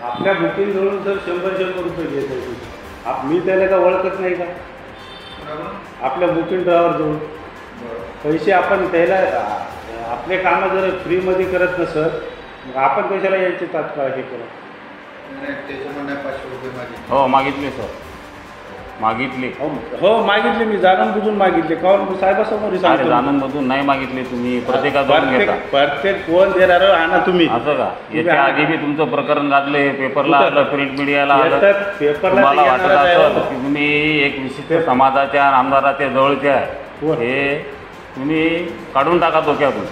आपल्या बुकिंगजवळून सर 100 रुपये घेत आहे. मी त्याला का ओळखत नाही का? आपल्या बुकिंग ड्रायव्हरजवळ पैसे आपण त्याला आपले कामं जर फ्रीमध्ये करत नसत मग आपण कशाला यायचे तात्काळ हे करू? हो मागितले सर, मागितले. हो मागितले, मी जाणून बुजून मागितले. काहून साहेबासमोर सांगतो? जाणून बुजून नाही मागितले तुम्ही, प्रत्येक कोण देणार आणा तुम्ही असं का? याच्या आधी बी तुमचं प्रकरण गाजले, पेपरला आलं, प्रिंट मीडियाला आलं. पेपरला मला वाटत असं की तुम्ही एक विशिष्ट समाजाच्या आमदाराच्या जवळच्या हे तुम्ही काढून टाका डोक्यातून.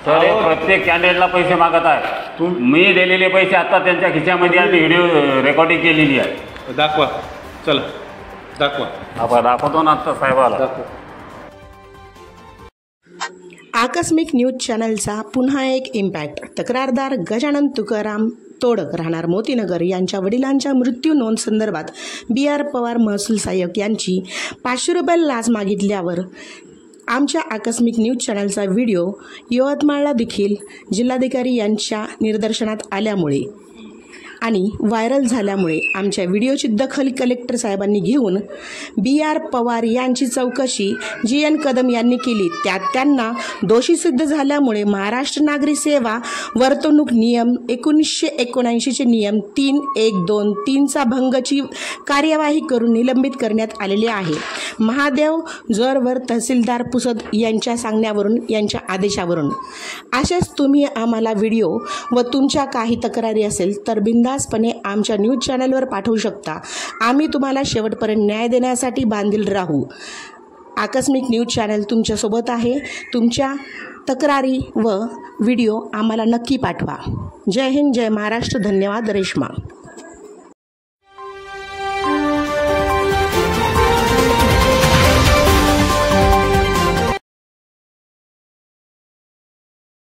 सर हे प्रत्येक कॅन्डिडेटला पैसे मागत आहे. मी दिलेले पैसे आता त्यांच्या खिशामध्ये आहे, व्हिडिओ रेकॉर्डिंग केलेली आहे. दाखवा, चला दाखवा. आपण दाखवतो ना आता साहेबाला. आकस्मिक न्यूज चॅनलचा पुन्हा एक इम्पॅक्ट. तक्रारदार गजानन तुकाराम तोडक राहणार मोतीनगर यांच्या वडिलांच्या मृत्यू नोंद संदर्भात BR पवार महसूल सहाय्यक यांची 500 रुपये लाच मागितल्यावर आमच्या आकस्मिक न्यूज चॅनलचा व्हिडिओ यवतमाळला देखील जिल्हाधिकारी यांच्या निदर्शनात आल्यामुळे आणि व्हायरल झाल्यामुळे आमच्या व्हिडिओची दखल कलेक्टर साहेबांनी घेऊन BR पवार यांची चौकशी GN कदम यांनी केली. त्यात त्यांना दोषी सिद्ध झाल्यामुळे महाराष्ट्र नागरी सेवा वर्तणूक नियम 1979चे नियम 3.1.2.3चा भंगची कार्यवाही करून निलंबित करण्यात आलेले आहे. महादेव जोरवर तहसीलदार पुसद यांच्या सांगण्यावरून, यांच्या आदेशावरून. अशाच तुम्ही आम्हाला व्हिडिओ व तुमच्या काही तक्रारी असेल तर बिनधास्तपणे आमच्या न्यूज चॅनलवर पाठवू शकता. आम्ही तुम्हाला शेवटपर्यंत न्याय देण्यासाठी बांधील राहू. आकस्मिक न्यूज चॅनल तुमच्यासोबत आहे. तुमच्या तक्रारी व व्हिडिओ आम्हाला नक्की पाठवा. जय हिंद, जय महाराष्ट्र. धन्यवाद. रेश्मा.